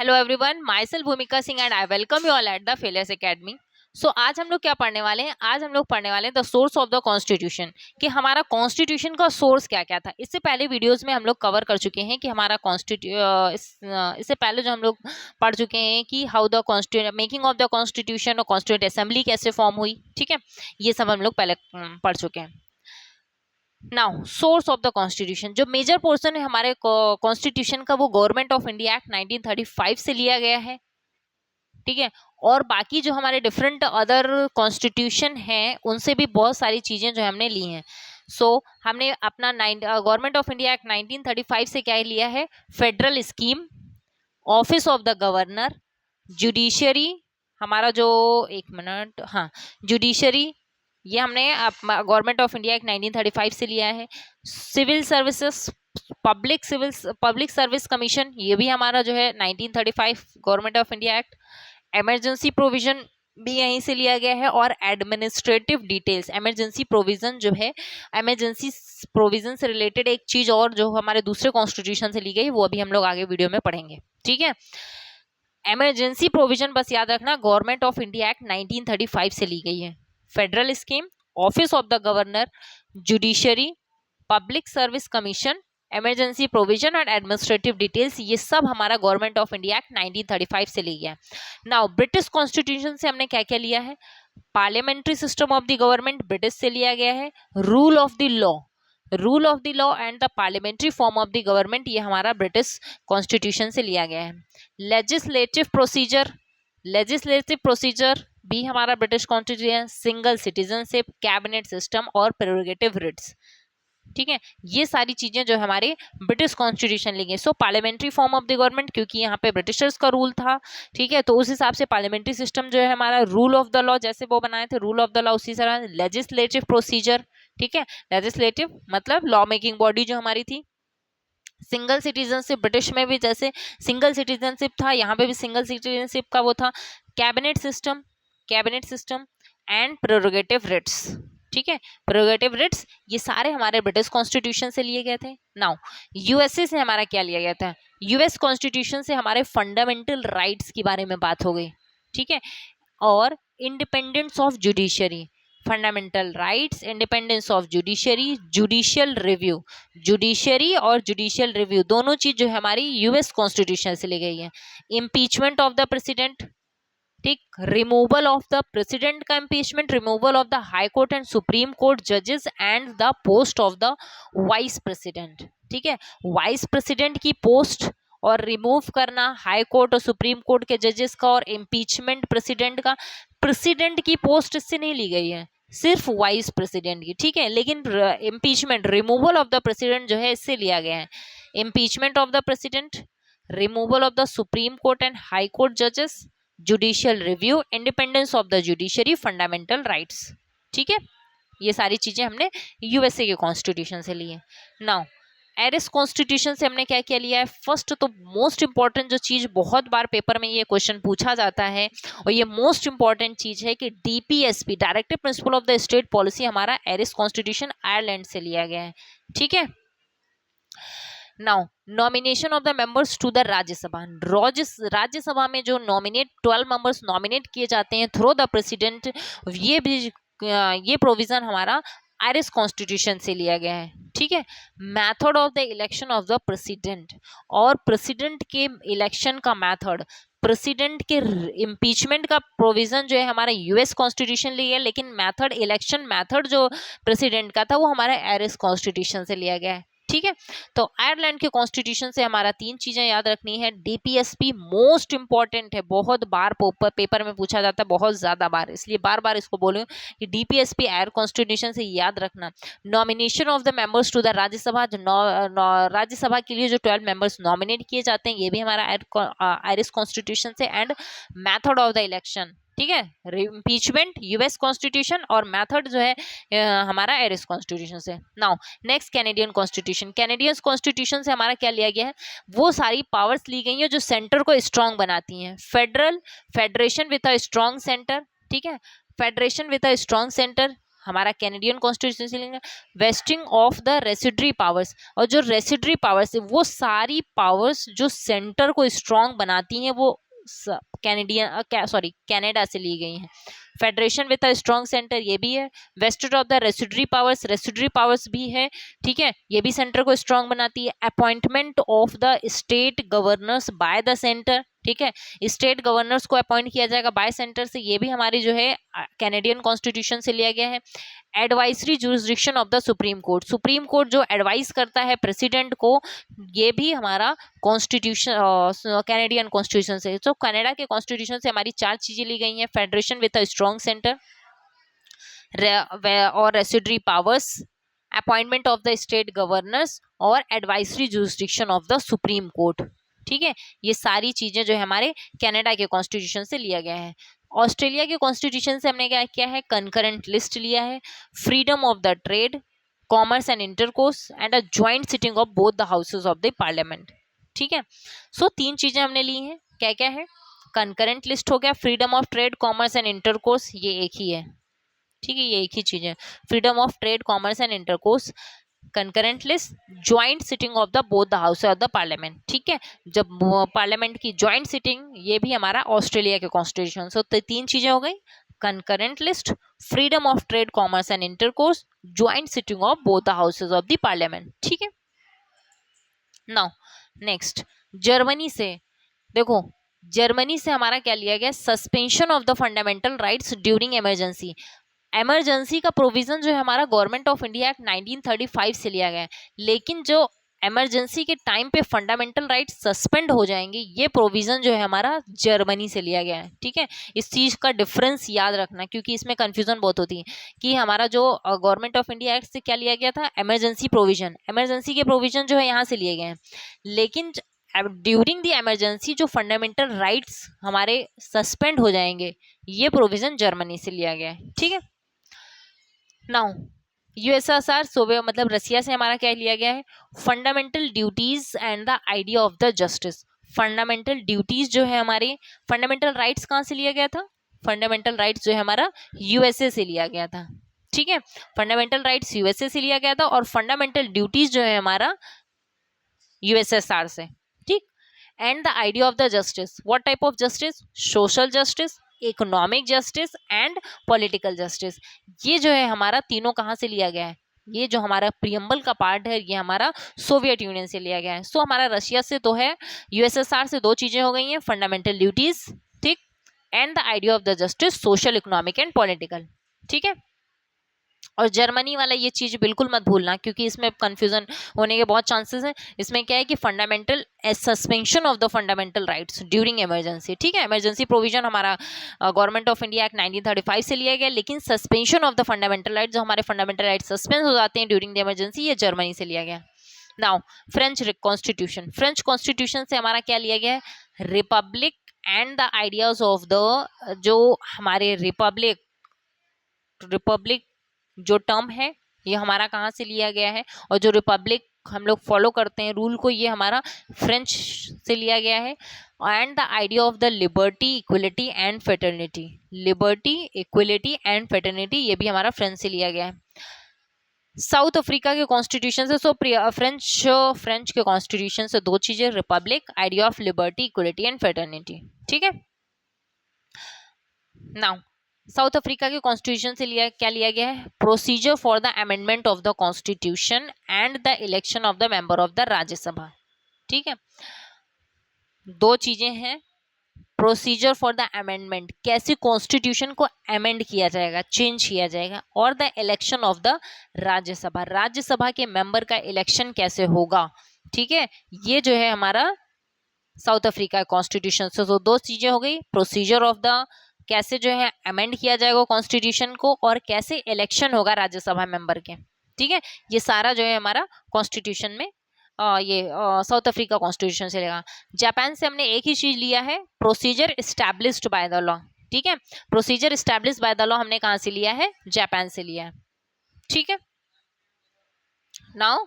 Hello everyone, myself Bhumika Singh and I welcome you all at the failures academy. So आज हम लोग क्या पढ़ने वाले हैं? आज हम लोग पढ़ने वाले हैं the source of the constitution, कि हमारा कॉन्स्टिट्यूशन का सोर्स क्या क्या था। इससे पहले वीडियोस में हम लोग कवर कर चुके हैं कि हमारा इससे पहले जो हम लोग पढ़ चुके हैं कि how the making of the constitution और कॉन्स्टिट्यूंट असेंबली कैसे फॉर्म हुई। ठीक है, ये सब हम लोग पहले पढ़ चुके हैं। Now source of the constitution, जो मेजर पोर्शन है हमारे कॉन्स्टिट्यूशन का, वो गवर्नमेंट ऑफ इंडिया एक्ट 1935 से लिया गया है। ठीक है, और बाकी जो हमारे डिफरेंट अदर कॉन्स्टिट्यूशन हैं उनसे भी बहुत सारी चीजें जो हमने ली हैं। हमने अपना गवर्नमेंट ऑफ इंडिया एक्ट 1935 से क्या लिया है? Federal scheme, office of the governor, judiciary, हमारा जो जुडिशरी, ये हमने गवर्नमेंट ऑफ इंडिया एक्ट 1935 से लिया है। Civil services, public service commission, ये भी हमारा जो है 1935 government of India act. Emergency provision भी यहीं से लिया गया है। और एडमिनिस्ट्रेटिव डिटेल्स, इमरजेंसी प्रोविजन जो है, इमरजेंसी प्रोविजन से रिलेटेड एक चीज और जो हमारे दूसरे कॉन्स्टिट्यूशन से ली गई, वो अभी हम लोग आगे वीडियो में पढ़ेंगे। ठीक है, इमरजेंसी प्रोविजन बस याद रखना, गवर्नमेंट ऑफ इंडिया एक्ट 1935 से ली गई है। Federal scheme, office of the governor, judiciary, public service commission, emergency provision और एडमिनिस्ट्रेटिव डिटेल्स, ये सब हमारा गवर्नमेंट ऑफ इंडिया एक्ट 1935 से लिया है। नाउ ब्रिटिश कॉन्स्टिट्यूशन से हमने क्या क्या लिया है? Parliamentary system of the government British से लिया गया है। Rule of the law and the parliamentary form of the government, ये हमारा ब्रिटिश कॉन्स्टिट्यूशन से लिया गया है। लेजिस्लेटिव प्रोसीजर भी हमारा British constitution. Single citizenship, cabinet system और प्रेरोगेटिव रिट्स। ठीक है, ये सारी चीजें जो हमारे ब्रिटिश कॉन्स्टिट्यूशन लेंगे। Parliamentary form of the government, क्योंकि यहाँ पे ब्रिटिशर्स का रूल था। ठीक है, तो उस हिसाब से पार्लियामेंट्री सिस्टम जो है हमारा, रूल ऑफ द लॉ जैसे वो बनाए थे, रूल ऑफ द लॉ उसी तरह। लेजिस्लेटिव प्रोसीजर, ठीक है, लेजिस्लेटिव मतलब लॉ मेकिंग बॉडी जो हमारी थी। सिंगल सिटीजनशिप, ब्रिटिश में भी जैसे सिंगल सिटीजनशिप था, यहाँ पे भी सिंगल सिटीजनशिप का वो था। Cabinet system and prerogative writs. ठीक है, प्रेरोगेटिव रिट्स, ये सारे हमारे ब्रिटिश कॉन्स्टिट्यूशन से लिए गए थे। नाउ यूएसए से हमारा क्या लिया गया था? यूएस कॉन्स्टिट्यूशन से हमारे फंडामेंटल राइट्स के बारे में बात हो गई। ठीक है, और independence of judiciary, fundamental rights, independence of judiciary, judicial review दोनों चीज जो है हमारी यूएस कॉन्स्टिट्यूशन से ली गई है। इम्पीचमेंट ऑफ द प्रेसिडेंट, ठीक, रिमूवल ऑफ द प्रेसिडेंट का impeachment, removal of the high court and supreme court जजेस and the post of the vice president. ठीक है, वाइस प्रेसिडेंट की पोस्ट और रिमूव करना हाई कोर्ट और सुप्रीम कोर्ट के जजेस का, और इम्पीचमेंट प्रेसिडेंट का। प्रेसिडेंट की पोस्ट इससे नहीं ली गई है, सिर्फ वाइस प्रेसिडेंट की। ठीक है, लेकिन impeachment, removal of the president जो है इससे लिया गया है। Impeachment of the president, removal of the supreme court and high court जजेस, judicial review, independence of the judiciary, fundamental rights. ठीक है, ये सारी चीजें हमने यूएसए के कॉन्स्टिट्यूशन से ली है। नाउ एरिस कॉन्स्टिट्यूशन से हमने क्या क्या लिया है? फर्स्ट तो मोस्ट इंपॉर्टेंट जो चीज, बहुत बार पेपर में ये क्वेश्चन पूछा जाता है और ये मोस्ट इंपॉर्टेंट चीज है कि DPSP, directive principle of the state policy, हमारा एरिस कॉन्स्टिट्यूशन आयरलैंड से लिया गया है। ठीक है, now nomination of the members to the Rajya Sabha, Rajya Sabha में जो 12 मेंबर्स नॉमिनेट किए जाते हैं थ्रू द प्रेसिडेंट, ये प्रोविजन हमारा आयरिश कॉन्स्टिट्यूशन से लिया गया है। ठीक है, method of the election of the president, और प्रेसिडेंट के इलेक्शन का मेथड, प्रेसिडेंट के इम्पीचमेंट का प्रोविजन जो है हमारा यूएस कॉन्स्टिट्यूशन लिया है, लेकिन मेथड, इलेक्शन मेथड जो प्रेसिडेंट का था वो हमारा आयरिश कॉन्स्टिट्यूशन से लिया गया है। ठीक है, तो आयरलैंड के कॉन्स्टिट्यूशन से हमारा 3 चीजें याद रखनी है। डीपीएसपी मोस्ट इंपॉर्टेंट है, बहुत बार पेपर में पूछा जाता है, बहुत ज्यादा बार, इसलिए बार बार इसको बोलूं कि डीपीएसपी आयर कॉन्स्टिट्यूशन से याद रखना। Nomination of the members to the Rajya Sabha, Rajya Sabha के लिए जो 12 मेंबर्स नॉमिनेट किए जाते हैं, ये भी हमारा आयरिश कॉन्स्टिट्यूशन से। And method of the election, ठीक है, इम्पीचमेंट यूएस कॉन्स्टिट्यूशन, और मेथड जो है हमारा आयरिश कॉन्स्टिट्यूशन से। Now next Canadian constitution, Canadian constitution से हमारा क्या लिया गया है? वो सारी पावर्स ली गई हैं जो सेंटर को स्ट्रांग बनाती हैं। Federation with a strong centre, ठीक है, federation with a strong centre, हमारा कैनेडियन कॉन्स्टिट्यूशन से लेंगे wasting of the residuary powers, और जो रेसिडरी पावर्स है वो सारी पावर्स जो सेंटर को स्ट्रांग बनाती हैं वो कनाडा से ली गई हैं। Federation with a strong centre ये भी है। Vested of the residuary powers भी है, ठीक है, ये भी सेंटर को स्ट्रांग बनाती है। Appointment of the state governors by the centre, ठीक है, स्टेट गवर्नर्स को अपॉइंट किया जाएगा बाय सेंटर से, ये भी हमारी जो है कैनेडियन कॉन्स्टिट्यूशन से लिया गया है। Advisory jurisdiction of the supreme court जो एडवाइस करता है प्रेसिडेंट को, ये भी हमारा कॉन्स्टिट्यूशन कैनेडियन कॉन्स्टिट्यूशन से। तो कनाडा के कॉन्स्टिट्यूशन से हमारी 4 चीजें ली गई हैं, federation with a strong centre और residuary powers, appointment of the state governors और advisory jurisdiction of the supreme court, ठीक है, ये सारी चीजें जो है हमारे कनाडा के कॉन्स्टिट्यूशन से लिया गया है। ऑस्ट्रेलिया के कॉन्स्टिट्यूशन से हमने क्या किया है, कंकरेंट लिस्ट लिया है, freedom of the trade, commerce and intercourse and a joint sitting of both the houses of the parliament, ठीक है। सो 3 चीजें हमने ली हैं, क्या क्या है, कंकरेंट लिस्ट हो गया, freedom of trade, commerce and intercourse, ये एक ही है, ठीक है, ये एक ही चीज है, freedom of trade, commerce and intercourse, concurrent list, joint sitting of the both the house of the parliament, ठीक है, जब पार्लियामेंट की ज्वाइंट सिटिंग, ये भी हमारा ऑस्ट्रेलिया के कॉन्स्टिट्यूशन। सो 3 चीजें हो गई, concurrent list, freedom of trade, commerce and intercourse, joint sitting of both the houses of the parliament, ठीक है। नाउ नेक्स्ट, जर्मनी से देखो, जर्मनी से हमारा क्या लिया गया, suspension of the fundamental rights during emergency. Emergency का प्रोविजन जो है हमारा गवर्नमेंट ऑफ इंडिया एक्ट 1935 से लिया गया है, लेकिन जो इमरजेंसी के टाइम पे फंडामेंटल राइट्स सस्पेंड हो जाएंगे, ये प्रोविजन जो है हमारा जर्मनी से लिया गया है, ठीक है। इस चीज का डिफरेंस याद रखना, क्योंकि इसमें कंफ्यूजन बहुत होती है कि हमारा जो गवर्नमेंट ऑफ इंडिया एक्ट से क्या लिया गया था, इमरजेंसी प्रोविजन, इमरजेंसी के प्रोविजन जो है यहाँ से लिए गए हैं, लेकिन ड्यूरिंग द इमरजेंसी जो फंडामेंटल राइट्स हमारे सस्पेंड हो जाएंगे, ये प्रोविजन जर्मनी से लिया गया है, ठीक है। नाउ यूएसएसआर सोवियत मतलब रसिया से हमारा क्या लिया गया है, fundamental duties and the idea of the justice. Fundamental duties जो है हमारे, फंडामेंटल राइट्स कहाँ से लिया गया था, फंडामेंटल राइट्स जो है हमारा यूएसए से लिया गया था, ठीक है, फंडामेंटल राइट्स यूएसए से लिया गया था, और फंडामेंटल ड्यूटीज जो है हमारा यूएसएसआर से, ठीक। And the idea of the justice, what type of justice, social justice, economic justice and political justice, ये जो है हमारा तीनों कहाँ से लिया गया है, ये जो हमारा प्रियम्बल का पार्ट है ये हमारा सोवियत यूनियन से लिया गया है। सो हमारा रशिया से तो है, यूएसएसआर से 2 चीजें हो गई हैं, फंडामेंटल ड्यूटीज, ठीक, and the idea of the justice, social, economic and political, ठीक है। और जर्मनी वाला ये चीज बिल्कुल मत भूलना, क्योंकि इसमें कंफ्यूजन होने के बहुत चांसेस हैं। इसमें क्या है कि fundamental suspension of the fundamental rights during emergency, ठीक है, इमरजेंसी प्रोविजन हमारा गवर्नमेंट ऑफ इंडिया एक्ट 1935 से लिया गया, लेकिन suspension of the fundamental rights, जो हमारे फंडामेंटल राइट्स सस्पेंड हो जाते हैं ड्यूरिंग द इमरजेंसी, ये जर्मनी से लिया गया। Now French constitution, French constitution से हमारा क्या लिया गया है, Republic and the ideas of the, जो हमारे रिपब्लिक जो टर्म है ये हमारा कहाँ से लिया गया है, और जो रिपब्लिक हम लोग फॉलो करते हैं रूल को, ये हमारा फ्रेंच से लिया गया है। And the idea of the liberty, equality and fraternity, liberty, equality and fraternity, ये भी हमारा फ्रेंच से लिया गया है। साउथ अफ्रीका के कॉन्स्टिट्यूशन से, सो फ्रेंच के कॉन्स्टिट्यूशन से 2 चीजें, Republic, idea of liberty, equality and fraternity, ठीक है। नाउ साउथ अफ्रीका के कॉन्स्टिट्यूशन से क्या लिया गया है, procedure for the amendment of the constitution and the election of the member of the Rajya Sabha, ठीक है। 2 चीजें हैं, प्रोसीजर फॉर द अमेंडमेंट, कैसे कॉन्स्टिट्यूशन को अमेंड किया जाएगा, चेंज किया जाएगा, और the election of the Rajya Sabha, Rajya Sabha के मेंबर का इलेक्शन कैसे होगा, ठीक है, ये जो है हमारा साउथ अफ्रीका कॉन्स्टिट्यूशन से। तो 2 चीजें हो गई, प्रोसीजर ऑफ द, कैसे जो है अमेंड किया जाएगा कॉन्स्टिट्यूशन को, और कैसे इलेक्शन होगा राज्यसभा मेंबर के, ठीक है, ये सारा जो है हमारा कॉन्स्टिट्यूशन में ये साउथ अफ्रीका कॉन्स्टिट्यूशन से लेगा। जापान से हमने एक ही चीज लिया है, procedure established by the law, ठीक है, procedure established by the law हमने कहाँ से लिया है, जापान से लिया है, ठीक है। नाउ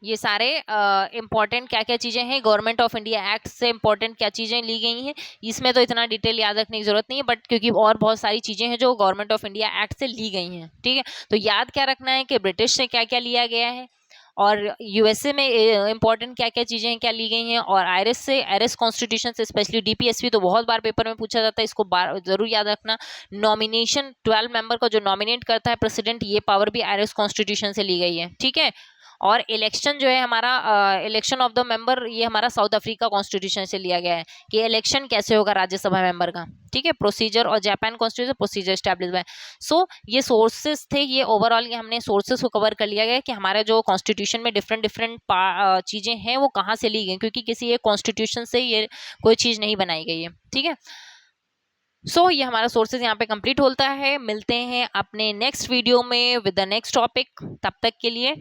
ये सारे इंपॉर्टेंट क्या क्या चीजें हैं गवर्नमेंट ऑफ इंडिया एक्ट से इंपॉर्टेंट क्या चीजें ली गई हैं, इसमें तो इतना डिटेल याद रखने की जरूरत नहीं है, बट क्योंकि और बहुत सारी चीजें हैं जो गवर्नमेंट ऑफ इंडिया एक्ट से ली गई हैं, ठीक है। तो याद क्या रखना है कि ब्रिटिश से क्या क्या लिया गया है, और यूएसए में इंपॉर्टेंट क्या क्या चीजें हैं क्या ली गई हैं, और आयरिस से, आयरिस कॉन्स्टिट्यूशन से, स्पेशली डीपीएसपी तो बहुत बार पेपर में पूछा जाता है, इसको जरूर याद रखना। नॉमिनेशन 12 मेंबर को जो नॉमिनेट करता है प्रेसिडेंट, ये पावर भी आयरिस कॉन्स्टिट्यूशन से ली गई है, ठीक है। और इलेक्शन जो है हमारा, इलेक्शन ऑफ द मेंबर, ये हमारा साउथ अफ्रीका कॉन्स्टिट्यूशन से लिया गया है कि इलेक्शन कैसे होगा राज्यसभा मेंबर का, ठीक है, प्रोसीजर। और Japan constitution procedure established by. So ये सोर्सेस थे, ये ओवरऑल ये हमने सोर्सेस को कवर कर लिया गया कि हमारे जो कॉन्स्टिट्यूशन में डिफरेंट डिफरेंट चीजें हैं वो कहाँ से ली गई, क्योंकि किसी एक कॉन्स्टिट्यूशन से ये कोई चीज नहीं बनाई गई है, ठीक है। सो ये हमारा सोर्सेज यहाँ पे कंप्लीट होता है। मिलते हैं अपने नेक्स्ट वीडियो में विद द नेक्स्ट टॉपिक। तब तक के लिए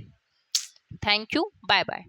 थैंक यू, बाय बाय।